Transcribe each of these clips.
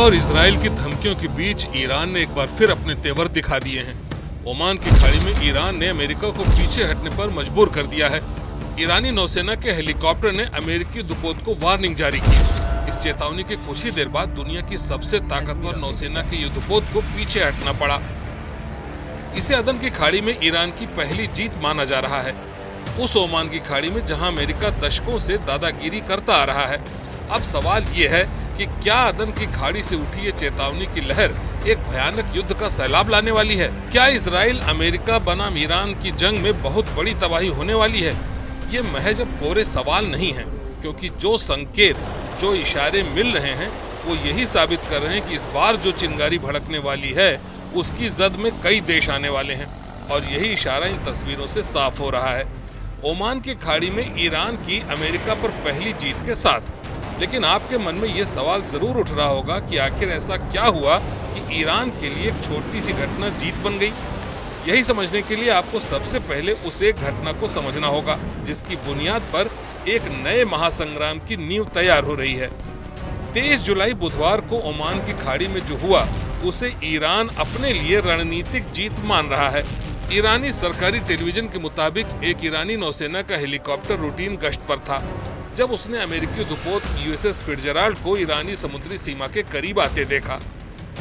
और इजराइल की धमकियों के बीच ईरान ने एक बार फिर अपने तेवर दिखा दिए हैं। ओमान की खाड़ी में ईरान ने अमेरिका को पीछे हटने पर मजबूर कर दिया है। ईरानी नौसेना के हेलीकॉप्टर ने अमेरिकी दुपोत को वार्निंग जारी की। इस चेतावनी के कुछ ही देर बाद दुनिया की सबसे ताकतवर नौसेना के युद्धपोत को पीछे हटना पड़ा। इसे अदन की खाड़ी में ईरान की पहली जीत माना जा रहा है, उस ओमान की खाड़ी में जहां अमेरिका दशकों से दादागिरी करता आ रहा है। अब सवाल ये है कि क्या अदन की खाड़ी से उठी ये चेतावनी की लहर एक भयानक युद्ध का सैलाब लाने वाली है? क्या इजराइल अमेरिका बनाम ईरान की जंग में बहुत बड़ी तबाही होने वाली है? ये महज अब कोरे सवाल नहीं है, क्योंकि जो संकेत, जो इशारे मिल रहे हैं वो यही साबित कर रहे हैं कि इस बार जो चिंगारी भड़कने वाली है उसकी जद में कई देश आने वाले हैं, और यही इशारा इन तस्वीरों से साफ हो रहा है। ओमान की खाड़ी में ईरान की अमेरिका पर पहली जीत के साथ। लेकिन आपके मन में ये सवाल जरूर उठ रहा होगा कि आखिर ऐसा क्या हुआ कि ईरान के लिए एक छोटी सी घटना जीत बन गई? यही समझने के लिए आपको सबसे पहले उस एक घटना को समझना होगा जिसकी बुनियाद पर एक नए महासंग्राम की नींव तैयार हो रही है। 23 जुलाई बुधवार को ओमान की खाड़ी में जो हुआ उसे ईरान अपने लिए रणनीतिक जीत मान रहा है। ईरानी सरकारी टेलीविजन के मुताबिक एक ईरानी नौसेना का हेलीकॉप्टर रूटीन गश्त पर था जब उसने अमेरिकी दुपोत यूएसएस फिट्जराल्ड को ईरानी समुद्री सीमा के करीब आते देखा।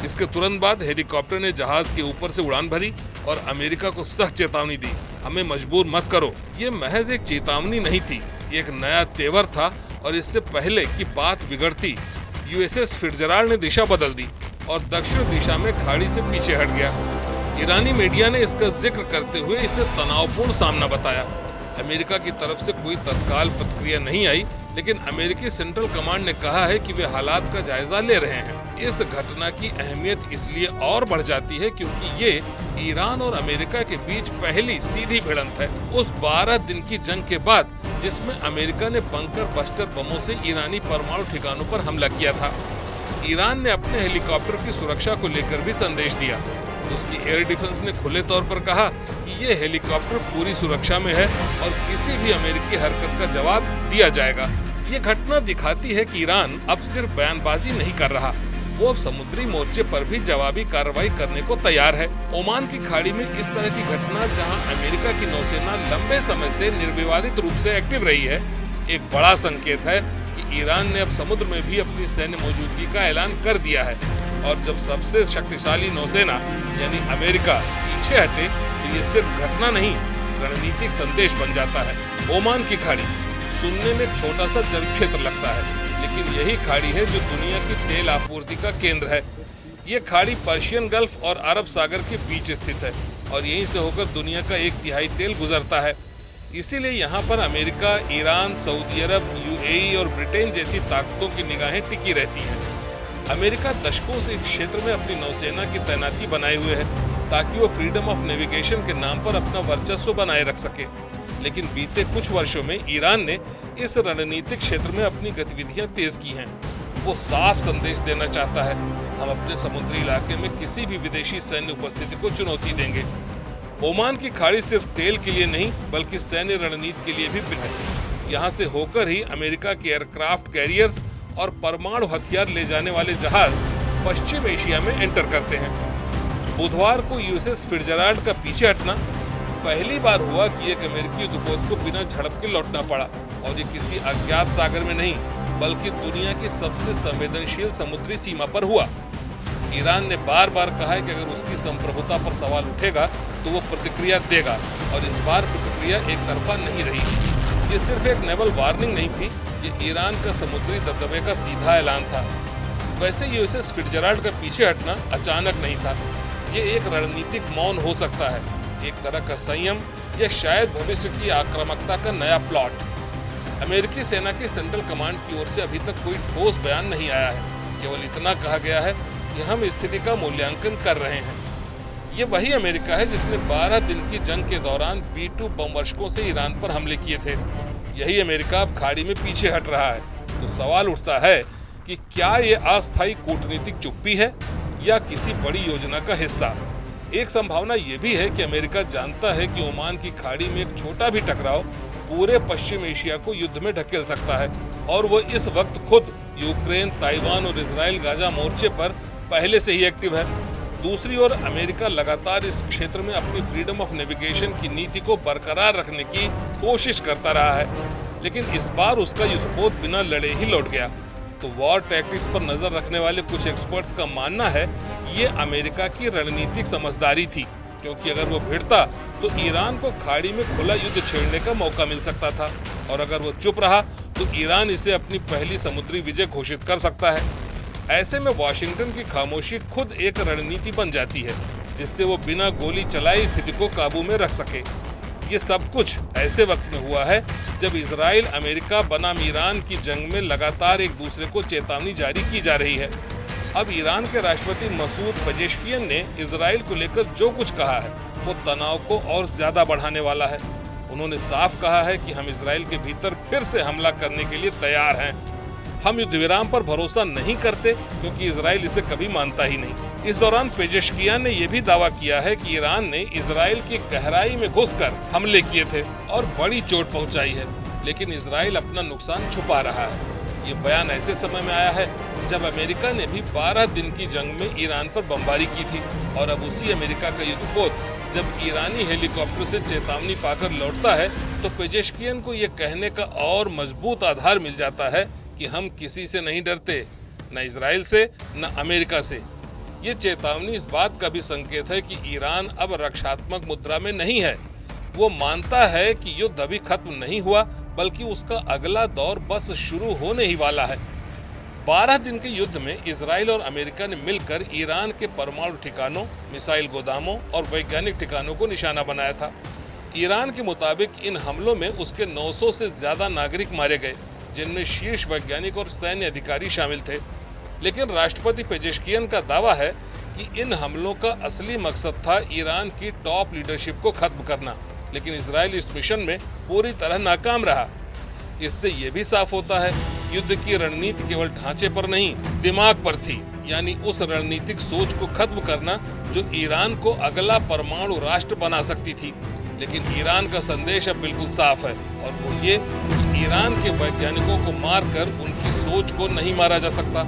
इसके तुरंत बाद हेलीकॉप्टर ने जहाज के ऊपर से उड़ान भरी और अमेरिका को सख्त चेतावनी दी, हमें मजबूर मत करो। ये महज एक चेतावनी नहीं थी, एक नया तेवर था, और इससे पहले कि बात बिगड़ती यूएसएस फिट्जराल्ड ने दिशा बदल दी और दक्षिण दिशा में खाड़ी से पीछे हट गया। ईरानी मीडिया ने इसका जिक्र करते हुए इसे तनावपूर्ण सामना बताया। अमेरिका की तरफ से कोई तत्काल प्रतिक्रिया नहीं आई, लेकिन अमेरिकी सेंट्रल कमांड ने कहा है कि वे हालात का जायजा ले रहे हैं। इस घटना की अहमियत इसलिए और बढ़ जाती है क्योंकि ये ईरान और अमेरिका के बीच पहली सीधी भिड़ंत है उस 12 दिन की जंग के बाद जिसमें अमेरिका ने बंकर बस्टर बमों से ईरानी परमाणु ठिकानों पर हमला किया था। ईरान ने अपने हेलीकॉप्टर की सुरक्षा को लेकर भी संदेश दिया। उसकी एयर डिफेंस ने खुले तौर पर कहा कि ये हेलीकॉप्टर पूरी सुरक्षा में है और किसी भी अमेरिकी हरकत का जवाब दिया जाएगा। ये घटना दिखाती है कि ईरान अब सिर्फ बयानबाजी नहीं कर रहा, वो अब समुद्री मोर्चे पर भी जवाबी कार्रवाई करने को तैयार है। ओमान की खाड़ी में इस तरह की घटना, जहां अमेरिका की नौसेना लंबे समय से निर्विवादित रूप से एक्टिव रही है, एक बड़ा संकेत है कि ईरान ने अब समुद्र में भी अपनी सैन्य मौजूदगी का ऐलान कर दिया है। और जब सबसे शक्तिशाली नौसेना यानी अमेरिका पीछे हटे तो ये सिर्फ घटना नहीं, रणनीतिक संदेश बन जाता है। ओमान की खाड़ी सुनने में छोटा सा जल क्षेत्र लगता है, लेकिन यही खाड़ी है जो दुनिया की तेल आपूर्ति का केंद्र है। ये खाड़ी पर्शियन गल्फ और अरब सागर के बीच स्थित है और यहीं से होकर दुनिया का 1/3 तेल गुजरता है। इसीलिए यहाँ पर अमेरिका, ईरान, सऊदी अरब, यूएई और ब्रिटेन जैसी ताकतों की निगाहें टिकी रहती हैं। अमेरिका दशकों से इस क्षेत्र में अपनी नौसेना की तैनाती बनाए हुए है ताकि वो फ्रीडम ऑफ नेविगेशन के नाम पर अपना वर्चस्व बनाए रख सके। लेकिन बीते कुछ वर्षों में ईरान ने इस रणनीतिक क्षेत्र में अपनी गतिविधियां तेज की हैं। वो साफ संदेश देना चाहता है, हम अपने समुद्री इलाके में किसी भी विदेशी सैन्य उपस्थिति को चुनौती देंगे। ओमान की खाड़ी सिर्फ तेल के लिए नहीं बल्कि सैन्य रणनीति के लिए भी है। यहाँ से होकर ही अमेरिका के एयरक्राफ्ट कैरियर्स और परमाणु हथियार ले जाने वाले जहाज पश्चिम एशिया में एंटर करते हैं। बुधवार को यूएसएस फिट्जराल्ड का पीछे हटना पहली बार हुआ कि एक अमेरिकी दुपोत को बिना झड़प के लौटना पड़ा, और ये किसी अज्ञात सागर में नहीं बल्कि दुनिया की सबसे संवेदनशील समुद्री सीमा पर हुआ। ईरान ने बार बार कहा है कि अगर उसकी संप्रभुता पर सवाल उठेगा तो वो प्रतिक्रिया देगा, और इस बार प्रतिक्रिया एक तरफा नहीं रही। ये सिर्फ एक नेवल वार्निंग नहीं थी, ये ईरान का समुद्री दबदबे का सीधा ऐलान था। वैसे यूएसएस फिट्जराल्ड का पीछे हटना अचानक नहीं था, ये एक रणनीतिक मौन हो सकता है, एक तरह का संयम या शायद भविष्य की आक्रामकता का नया प्लॉट। अमेरिकी सेना की सेंट्रल कमांड की ओर से अभी तक कोई ठोस बयान नहीं आया है, केवल इतना कहा गया है कि हम स्थिति का मूल्यांकन कर रहे हैं। ये वही अमेरिका है जिसने 12 दिन की जंग के दौरान B-2 बम वर्षकों से ईरान पर हमले किए थे। यही अमेरिका अब खाड़ी में पीछे हट रहा है। तो सवाल उठता है कि क्या ये अस्थायी कूटनीतिक चुप्पी है या किसी बड़ी योजना का हिस्सा। एक संभावना ये भी है कि अमेरिका जानता है कि ओमान की खाड़ी में एक छोटा भी टकराव पूरे पश्चिम एशिया को युद्ध में ढकेल सकता है, और वो इस वक्त खुद यूक्रेन, ताइवान और इजराइल गाजा मोर्चे पर पहले से ही एक्टिव है। दूसरी ओर अमेरिका लगातार इस क्षेत्र में अपनी फ्रीडम ऑफ नेविगेशन की नीति को बरकरार रखने की कोशिश करता रहा है, लेकिन इस बार उसका युद्धपोत बिना लड़े ही लौट गया। तो वॉर टैक्टिक्स पर नजर रखने वाले कुछ एक्सपर्ट्स का मानना है कि ये अमेरिका की रणनीतिक समझदारी थी, क्योंकि अगर वो भिड़ता तो ईरान को खाड़ी में खुला युद्ध छेड़ने का मौका मिल सकता था, और अगर वो चुप रहा तो ईरान इसे अपनी पहली समुद्री विजय घोषित कर सकता है। ऐसे में वाशिंगटन की खामोशी खुद एक रणनीति बन जाती है, जिससे वो बिना गोली चलाए स्थिति को काबू में रख सके। ये सब कुछ ऐसे वक्त में हुआ है जब इजराइल अमेरिका बनाम ईरान की जंग में लगातार एक दूसरे को चेतावनी जारी की जा रही है। अब ईरान के राष्ट्रपति मसूद पेजेश्कियन ने इजराइल को लेकर जो कुछ कहा है वो तनाव को और ज्यादा बढ़ाने वाला है। उन्होंने साफ कहा है कि हम इजराइल के भीतर फिर से हमला करने के लिए तैयार हैं। हम युद्ध विराम पर भरोसा नहीं करते, क्योंकि इजराइल इसे कभी मानता ही नहीं। इस दौरान पेजेश्कियान ने यह भी दावा किया है कि ईरान ने इजराइल की गहराई में घुसकर हमले किए थे और बड़ी चोट पहुंचाई है, लेकिन इजराइल अपना नुकसान छुपा रहा है। ये बयान ऐसे समय में आया है जब अमेरिका ने भी 12 दिन की जंग में ईरान पर बमबारी की थी, और अब उसी अमेरिका का युद्धपोत जब ईरानी हेलीकॉप्टर से चेतावनी पाकर लौटता है तो पेजेश्कियन को ये कहने का और मजबूत आधार मिल जाता है कि हम किसी से नहीं डरते, न इजराइल से न अमेरिका से। ये चेतावनी इस बात का भी संकेत है कि ईरान अब रक्षात्मक मुद्रा में नहीं है। वो मानता है कि युद्ध अभी खत्म नहीं हुआ, बल्कि उसका अगला दौर बस शुरू होने ही वाला है। 12 दिन के युद्ध में इजराइल और अमेरिका ने मिलकर ईरान के परमाणु ठिकानों, मिसाइल गोदामों और वैज्ञानिक ठिकानों को निशाना बनाया था। ईरान के मुताबिक इन हमलों में उसके 900 से ज्यादा नागरिक मारे गए, जिनमें शीर्ष वैज्ञानिक और सैन्य अधिकारी शामिल थे। लेकिन राष्ट्रपति पेजेश्कियन का दावा है कि इन हमलों का असली मकसद था ईरान की टॉप लीडरशिप को खत्म करना, लेकिन इजराइल इस मिशन में पूरी तरह नाकाम रहा। इससे ये भी साफ होता है युद्ध की रणनीति केवल ढांचे पर नहीं, दिमाग पर थी, यानी उस रणनीतिक सोच को खत्म करना जो ईरान को अगला परमाणु राष्ट्र बना सकती थी। लेकिन ईरान का संदेश अब बिल्कुल साफ है, और वो ये कि ईरान के वैज्ञानिकों को मारकर उनकी सोच को नहीं मारा जा सकता।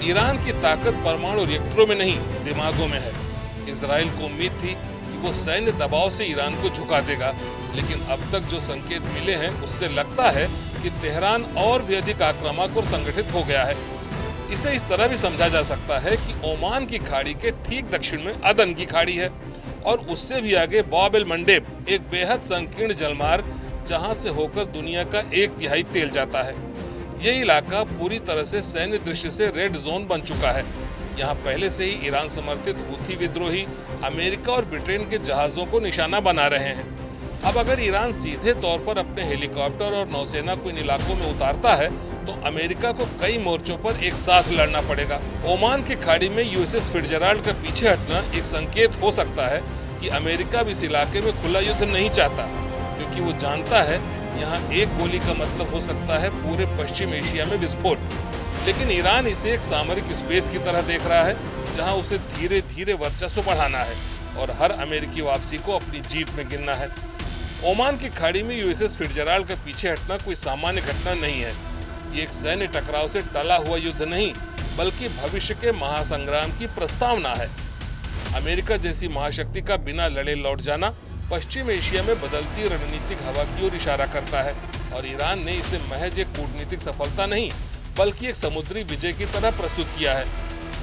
ईरान की ताकत परमाणु रिएक्टरों में नहीं, दिमागों में है। इजराइल को उम्मीद थी कि वो सैन्य दबाव से ईरान को झुका देगा, लेकिन अब तक जो संकेत मिले हैं उससे लगता है कि तेहरान और भी अधिक आक्रामक और संगठित हो गया है। इसे इस तरह भी समझा जा सकता है कि ओमान की खाड़ी के ठीक दक्षिण में अदन की खाड़ी है, और उससे भी आगे बाब एल मंडेब, एक बेहद संकीर्ण जलमार्ग जहां से होकर दुनिया का 1/3 तेल जाता है। ये इलाका पूरी तरह से सैन्य दृष्टि से रेड जोन बन चुका है। यहाँ पहले से ही ईरान समर्थित हूथी विद्रोही अमेरिका और ब्रिटेन के जहाजों को निशाना बना रहे हैं। अब अगर ईरान सीधे तौर पर अपने हेलीकॉप्टर और नौसेना को इन इलाकों में उतारता है तो अमेरिका को कई मोर्चों पर एक साथ लड़ना पड़ेगा। ओमान की खाड़ी में यूएसएस फिट्जराल्ड का पीछे हटना एक संकेत हो सकता है कि अमेरिका भी इस इलाके में खुला युद्ध नहीं चाहता, क्योंकि वो जानता है यहाँ एक गोली का मतलब हो सकता है पूरे पश्चिम एशिया में विस्फोट। लेकिन ईरान इसे एक सामरिक स्पेस की तरह देख रहा है, जहाँ उसे धीरे धीरे वर्चस्व बढ़ाना है और हर अमेरिकी वापसी को अपनी जीत में गिनना है। ओमान की खाड़ी में यूएसएस फिट्जराल्ड का पीछे हटना कोई सामान्य घटना नहीं है। ये एक सैन्य टकराव से टला हुआ युद्ध नहीं, बल्कि भविष्य के महासंग्राम की प्रस्तावना है। अमेरिका जैसी महाशक्ति का बिना लड़े लौट जाना पश्चिम एशिया में बदलती रणनीतिक हवा की ओर इशारा करता है, और ईरान ने इसे महज एक कूटनीतिक सफलता नहीं बल्कि एक समुद्री विजय की तरह प्रस्तुत किया है।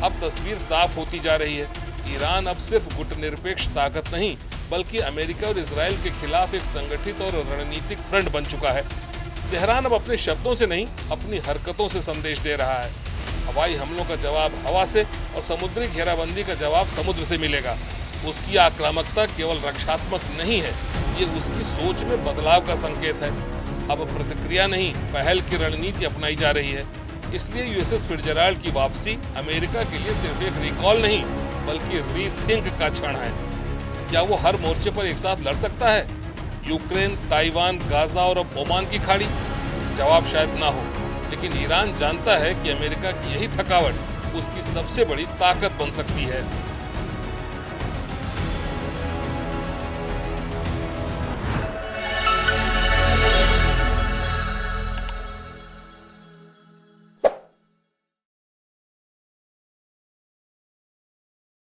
अब तस्वीर साफ होती जा रही है। ईरान अब सिर्फ गुटनिरपेक्ष ताकत नहीं, बल्कि अमेरिका और इजराइल के खिलाफ एक संगठित और रणनीतिक फ्रंट बन चुका है। तेहरान अब अपने शब्दों से नहीं, अपनी हरकतों से संदेश दे रहा है। हवाई हमलों का जवाब हवा से और समुद्री घेराबंदी का जवाब समुद्र से मिलेगा। उसकी आक्रामकता केवल रक्षात्मक नहीं है, ये उसकी सोच में बदलाव का संकेत है। अब प्रतिक्रिया नहीं, पहल की रणनीति अपनाई जा रही है। इसलिए यूएसएस फिट्जराल्ड की वापसी अमेरिका के लिए सिर्फ एक रिकॉल नहीं, बल्कि रीथिंक का क्षण है। क्या वो हर मोर्चे पर एक साथ लड़ सकता है? यूक्रेन, ताइवान, गाजा और अब ओमान की खाड़ी? जवाब शायद ना हो, लेकिन ईरान जानता है कि अमेरिका की यही थकावट उसकी सबसे बड़ी ताकत बन सकती है।